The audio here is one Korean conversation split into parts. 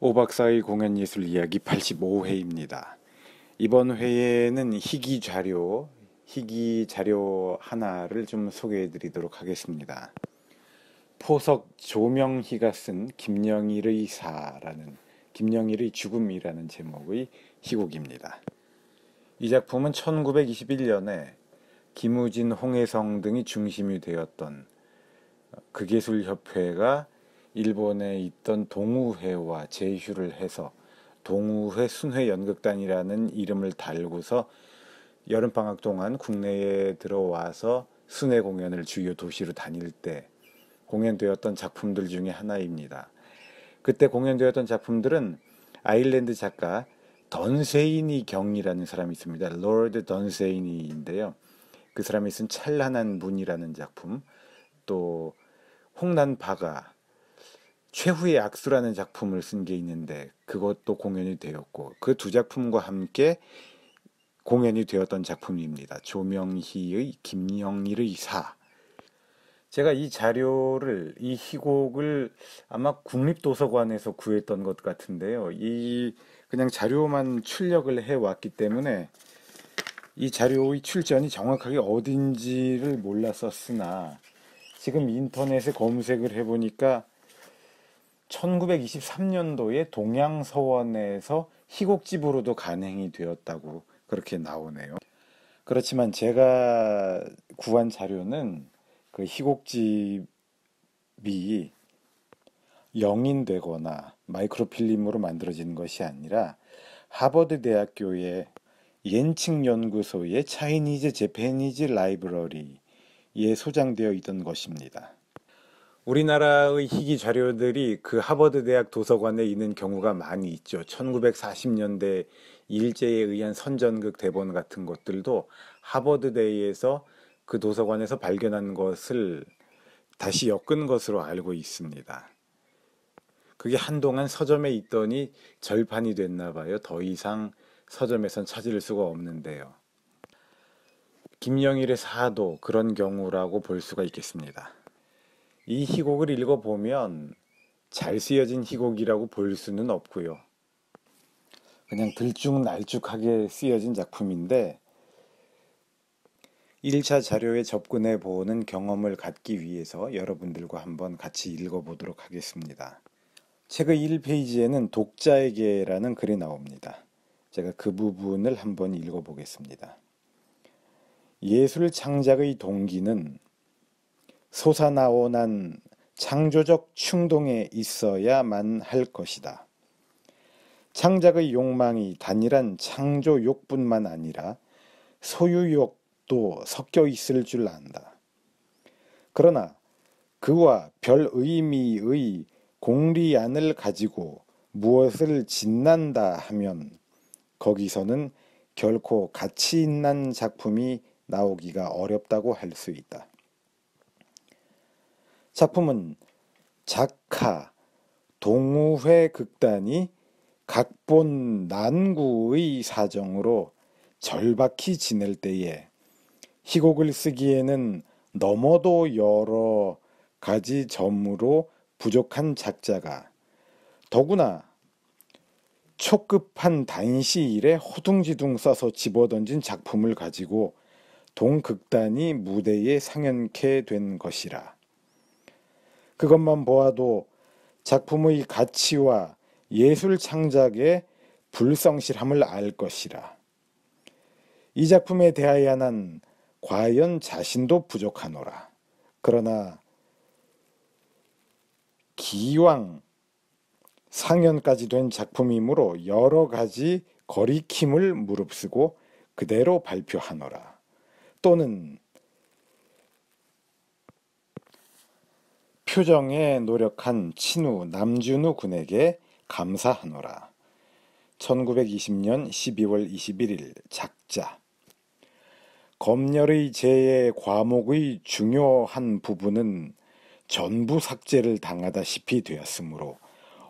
오 박사의 공연예술 이야기 85회입니다. 이번 회에는 희귀자료 하나를 좀 소개해 드리도록 하겠습니다. 포석 조명희가 쓴 김영일의 죽음이라는 제목의 희곡입니다. 이 작품은 1921년에 김우진, 홍해성 등이 중심이 되었던 극예술협회가 일본에 있던 동우회와 제휴를 해서 동우회 순회연극단이라는 이름을 달고서 여름방학 동안 국내에 들어와서 순회 공연을 주요 도시로 다닐 때 공연되었던 작품들 중에 하나입니다. 그때 공연되었던 작품들은 아일랜드 작가 던세이니 경이라는 사람이 있습니다. 로드 던세이니인데요. 그 사람이 쓴 찬란한 문이라는 작품, 또 홍난바가 최후의 악수라는 작품을 쓴 게 있는데 그것도 공연이 되었고, 그 두 작품과 함께 공연이 되었던 작품입니다. 조명희의 김영일의 사. 제가 이 희곡을 아마 국립도서관에서 구했던 것 같은데요. 그냥 자료만 출력을 해왔기 때문에 이 자료의 출전이 정확하게 어딘지를 몰랐었으나 지금 인터넷에 검색을 해보니까 1923년도에 동양서원에서 희곡집으로도 간행이 되었다고 그렇게 나오네요. 그렇지만 제가 구한 자료는 그 희곡집이 영인되거나 마이크로필름으로 만들어진 것이 아니라 하버드 대학교의 옌칭 연구소의 차이니즈 제페니즈 라이브러리에 소장되어 있던 것입니다. 우리나라의 희귀 자료들이 그 하버드 대학 도서관에 있는 경우가 많이 있죠. 1940년대 일제에 의한 선전극 대본 같은 것들도 하버드대에서 그 도서관에서 발견한 것을 다시 엮은 것으로 알고 있습니다. 그게 한동안 서점에 있더니 절판이 됐나 봐요. 더 이상 서점에선 찾을 수가 없는데요. 김영일의 사도 그런 경우라고 볼 수가 있겠습니다. 이 희곡을 읽어보면 잘 쓰여진 희곡이라고 볼 수는 없고요. 그냥 들쭉날쭉하게 쓰여진 작품인데 1차 자료에 접근해 보는 경험을 갖기 위해서 여러분들과 한번 같이 읽어보도록 하겠습니다. 책의 1페이지에는 독자에게라는 글이 나옵니다. 제가 그 부분을 한번 읽어보겠습니다. 예술 창작의 동기는 솟아나오는 창조적 충동에 있어야만 할 것이다. 창작의 욕망이 단일한 창조욕뿐만 아니라 소유욕도 섞여 있을 줄 안다. 그러나 그와 별 의미의 공리안을 가지고 무엇을 짓는다 하면 거기서는 결코 가치 있는 작품이 나오기가 어렵다고 할 수 있다. 작품은 작가 동우회 극단이 각본 난구의 사정으로 절박히 지낼 때에 희곡을 쓰기에는 너무도 여러 가지 점으로 부족한 작자가 더구나 촉급한 단시일에 허둥지둥 써서 집어던진 작품을 가지고 동극단이 무대에 상연케 된 것이라. 그것만 보아도 작품의 가치와 예술 창작의 불성실함을 알 것이라. 이 작품에 대하여 난 과연 자신도 부족하노라. 그러나 기왕 상연까지 된 작품이므로 여러 가지 거리킴을 무릅쓰고 그대로 발표하노라. 또는 표정에 노력한 친우 남준우 군에게 감사하노라. 1920년 12월 21일 작자. 검열의 제의 과목의 중요한 부분은 전부 삭제를 당하다시피 되었으므로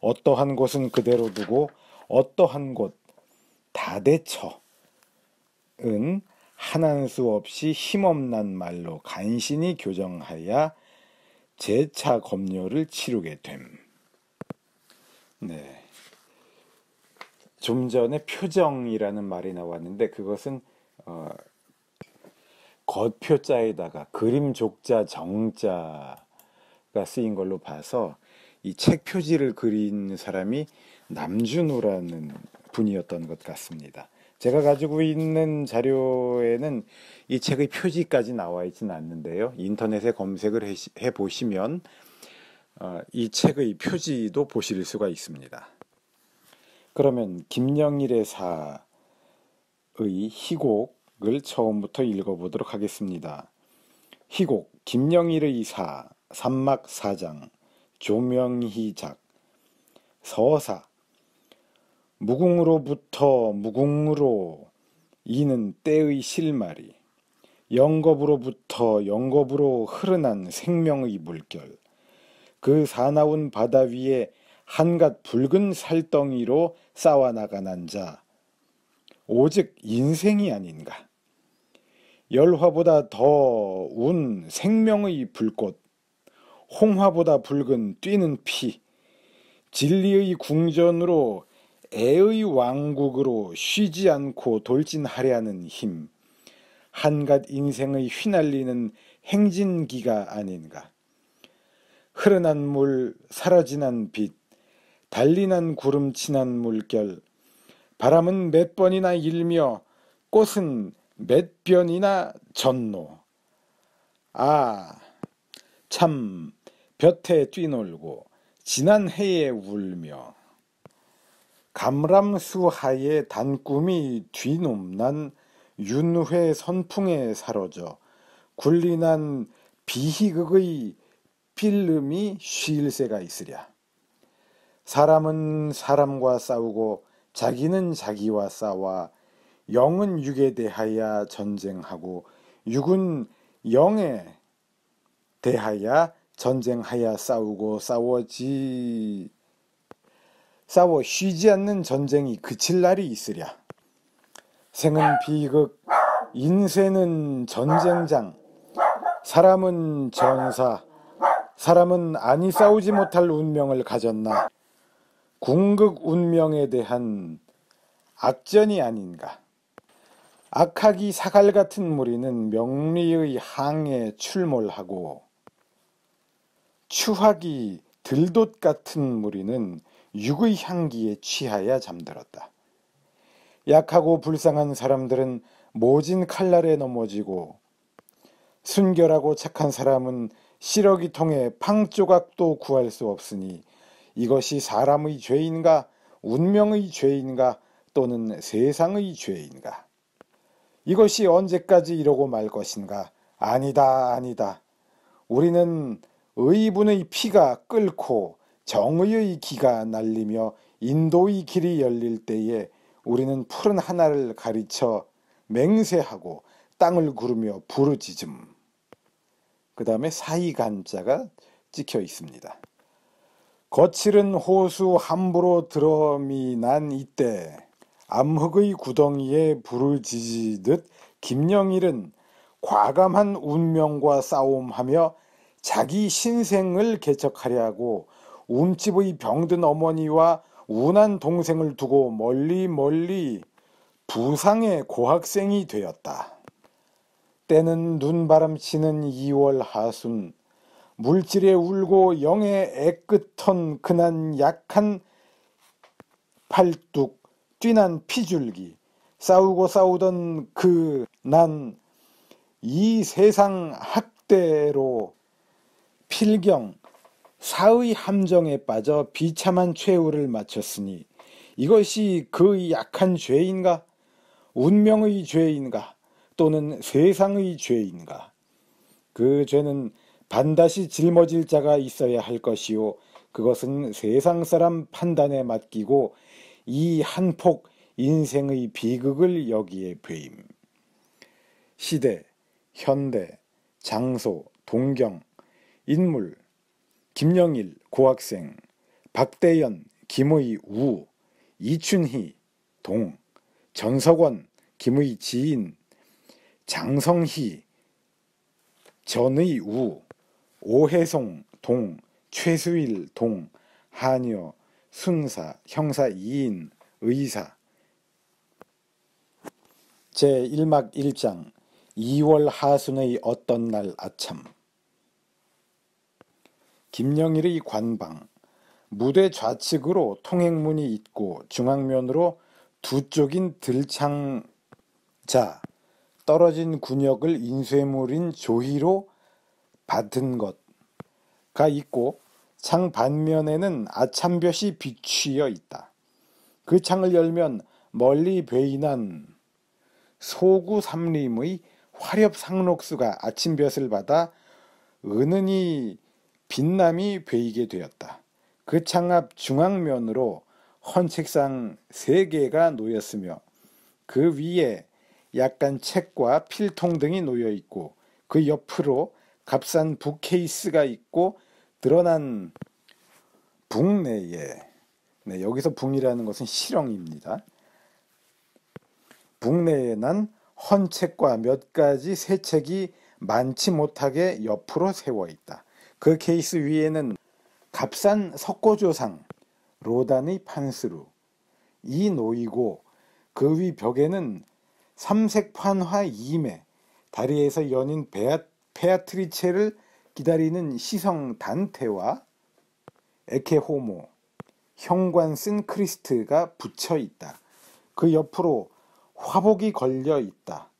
어떠한 곳은 그대로 두고 어떠한 곳 다대처은 한한 수 없이 힘없는 말로 간신히 교정하여 재차 검열을 치르게 됨. 네. 좀 전에 표정이라는 말이 나왔는데 그것은 겉표자에다가 그림 족자 정자가 쓰인 걸로 봐서 이 책 표지를 그린 사람이 남준호라는 분이었던 것 같습니다. 제가 가지고 있는 자료에는 이 책의 표지까지 나와 있지는 않는데요. 인터넷에 검색을 해 보시면 이 책의 표지도 보실 수가 있습니다. 그러면 김영일의 사의 희곡을 처음부터 읽어보도록 하겠습니다. 희곡 김영일의 사 삼막사장 조명희작 서사 무궁으로부터 무궁으로 이는 때의 실마리 영겁으로부터 영겁으로 흐르난 생명의 물결 그 사나운 바다 위에 한갓 붉은 살덩이로 쌓아나가는 자 오직 인생이 아닌가. 열화보다 더운 생명의 불꽃 홍화보다 붉은 뛰는 피 진리의 궁전으로 애의 왕국으로 쉬지 않고 돌진하려는 힘 한갓 인생의 휘날리는 행진기가 아닌가. 흐르는 물 사라지는 빛 달리는 구름 치는 물결 바람은 몇 번이나 일며 꽃은 몇 변이나 전노 참 볕에 뛰놀고 지난 해에 울며 감람수하에 단꿈이 뒤놈난 윤회 선풍에 사로져 굴리난 비희극의 필름이 쉴새가 있으랴. 사람은 사람과 싸우고 자기는 자기와 싸워 영은 육에 대하여 전쟁하고 육은 영에 대하여 전쟁하여 싸우고 싸워 쉬지 않는 전쟁이 그칠 날이 있으랴. 생은 비극, 인쇄는 전쟁장, 사람은 전사, 사람은 아니 싸우지 못할 운명을 가졌나. 궁극 운명에 대한 악전이 아닌가. 악하기 사갈 같은 무리는 명리의 항에 출몰하고 추하기 들돛 같은 무리는 육의 향기에 취하여 잠들었다. 약하고 불쌍한 사람들은 모진 칼날에 넘어지고 순결하고 착한 사람은 시러기통에 팡조각도 구할 수 없으니 이것이 사람의 죄인가 운명의 죄인가 또는 세상의 죄인가. 이것이 언제까지 이러고 말 것인가. 아니다. 우리는 의분의 피가 끓고 정의의 기가 날리며 인도의 길이 열릴 때에 우리는 푸른 하나를 가리쳐 맹세하고 땅을 구르며 부르짖음. 그 다음에 사이간자가 찍혀 있습니다. 거칠은 호수 함부로 드럼이 난 이때 암흑의 구덩이에 부르짖듯 김영일은 과감한 운명과 싸움하며 자기 신생을 개척하려고 움집의 병든 어머니와 운한 동생을 두고 멀리 부상의 고학생이 되었다. 때는 눈바람 치는 2월 하순 물질에 울고 영에 애끗한 그난 약한 팔뚝 뛰난 피줄기 싸우던 그 난 이 세상 학대로 필경 사의 함정에 빠져 비참한 최후를 마쳤으니 이것이 그 약한 죄인가 운명의 죄인가 또는 세상의 죄인가. 그 죄는 반드시 짊어질 자가 있어야 할 것이요 그것은 세상 사람 판단에 맡기고 이 한폭 인생의 비극을 여기에 베임. 시대, 현대, 장소, 동경, 인물 김영일 고학생, 박대연 김의 우, 이춘희 동, 전석원 김의 지인, 장성희 전의 우, 오혜송 동, 최수일 동, 한여, 순사, 형사 2인, 의사. 제1막 1장 2월 하순의 어떤 날 아참. 김영일의 관방. 무대 좌측으로 통행문이 있고 중앙면으로 두 쪽인 들창자, 떨어진 군역을 인쇄물인 조희로 받은 것가 있고 창 반면에는 아참볕이 비취어 있다. 그 창을 열면 멀리 베이난 소구 삼림의 화렵 상록수가 아침볕을 받아 은은히 빛남이 베이게 되었다. 그 창 앞 중앙면으로 헌 책상 3개가 놓였으며 그 위에 약간 책과 필통 등이 놓여 있고 그 옆으로 값싼 북케이스가 있고 드러난 북내에, 여기서 북이라는 것은 실형입니다. 북내에 난 헌 책과 몇 가지 새 책이 많지 못하게 옆으로 세워 있다. 그 케이스 위에는 값싼 석고조상, 로단의 판스루 이 놓이고 그 위 벽에는 삼색판화 2매, 다리에서 연인 페아트리체를 기다리는 시성 단테와 에케호모, 형관 쓴 크리스트가 붙여 있다. 그 옆으로 화복이 걸려 있다.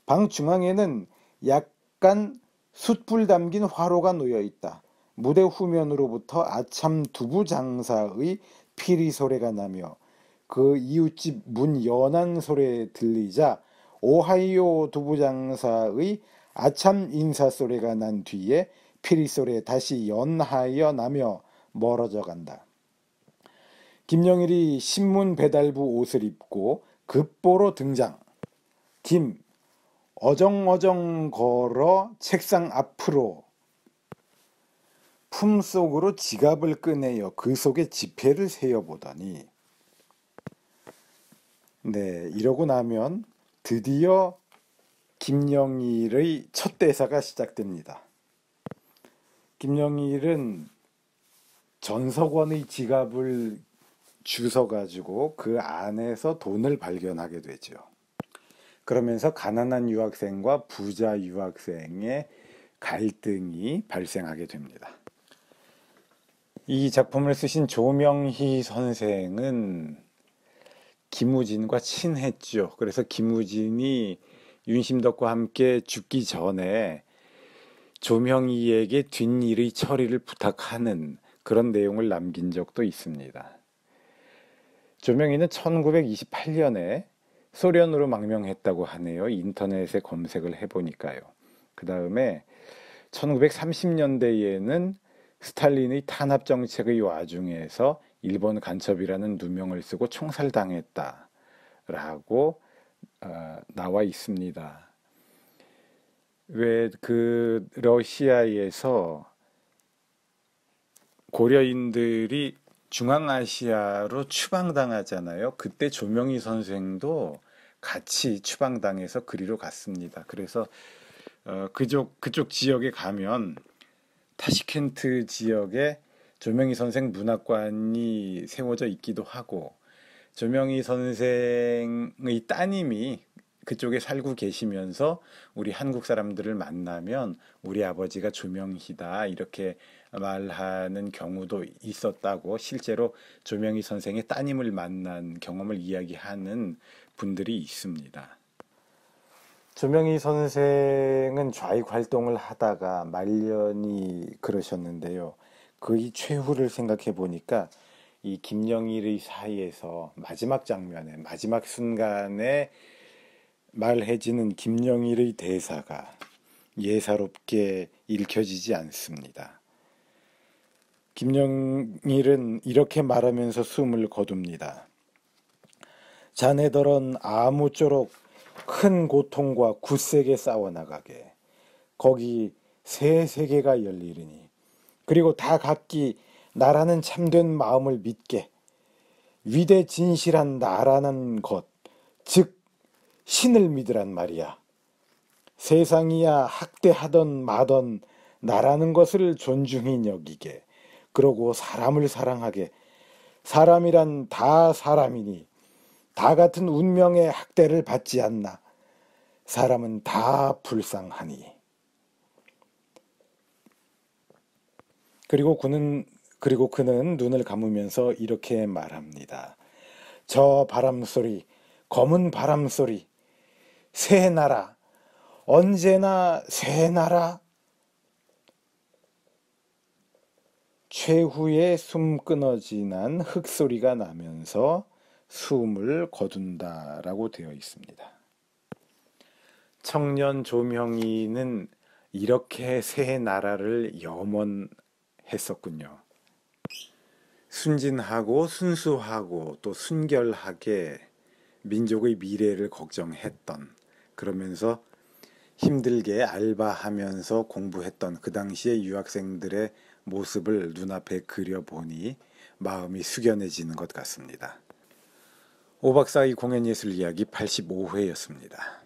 방 중앙에는 약간 숯불 담긴 화로가 놓여 있다. 무대 후면으로부터 아참 두부 장사의 피리 소리가 나며 그 이웃집 문 연한 소리 들리자 오하이오 두부 장사의 아참 인사 소리가 난 뒤에 피리 소리 다시 연하여 나며 멀어져 간다. 김영일이 신문 배달부 옷을 입고 급보로 등장. 김 어정어정 걸어 책상 앞으로 품속으로 지갑을 꺼내어 그 속에 지폐를 세어보더니 이러고 나면 드디어 김영일의 첫 대사가 시작됩니다. 김영일은 전석원의 지갑을 주워가지고 그 안에서 돈을 발견하게 되죠. 그러면서 가난한 유학생과 부자 유학생의 갈등이 발생하게 됩니다. 이 작품을 쓰신 조명희 선생은 김우진과 친했죠. 그래서 김우진이 윤심덕과 함께 죽기 전에 조명희에게 뒷일의 처리를 부탁하는 그런 내용을 남긴 적도 있습니다. 조명희는 1928년에 소련으로 망명했다고 하네요. 인터넷에 검색을 해보니까요. 그 다음에 1930년대에는 스탈린의 탄압 정책의 와중에서 일본 간첩이라는 누명을 쓰고 총살당했다라고 나와 있습니다. 왜 그 러시아에서 고려인들이 중앙아시아로 추방당하잖아요. 그때 조명희 선생도 같이 추방당해서 그리로 갔습니다. 그래서 그쪽 지역에 가면 타시켄트 지역에 조명희 선생 문학관이 세워져 있기도 하고 조명희 선생의 따님이 그쪽에 살고 계시면서 우리 한국 사람들을 만나면 우리 아버지가 조명희다 이렇게 말하는 경우도 있었다고 실제로 조명희 선생의 따님을 만난 경험을 이야기하는 분들이 있습니다. 조명희 선생은 좌익 활동을 하다가 말년이 그러셨는데요. 그의 최후를 생각해 보니까 이 김영일의 사이에서 마지막 장면에 마지막 순간에 말해지는 김영일의 대사가 예사롭게 읽혀지지 않습니다. 김영일은 이렇게 말하면서 숨을 거둡니다. 자네들은 아무쪼록 큰 고통과 굳세게 싸워나가게 거기 새 세계가 열리리니 그리고 다 각기 나라는 참된 마음을 믿게 위대 진실한 나라는 것 즉 신을 믿으란 말이야. 세상이야 학대하던 마던 나라는 것을 존중히 여기게 그러고 사람을 사랑하게 사람이란 다 사람이니 다 같은 운명의 학대를 받지 않나. 사람은 다 불쌍하니. 그리고 그는 눈을 감으면서 이렇게 말합니다. 저 바람소리, 검은 바람소리, 새 나라, 언제나 새 나라. 최후의 숨 끊어지는 흙소리가 나면서 숨을 거둔다라고 되어 있습니다. 청년 조명희는 이렇게 새 나라를 염원했었군요. 순진하고 순수하고 또 순결하게 민족의 미래를 걱정했던, 그러면서 힘들게 알바하면서 공부했던 그 당시의 유학생들의 모습을 눈앞에 그려보니 마음이 숙연해지는 것 같습니다. 5박 4일 공연예술 이야기 85회였습니다.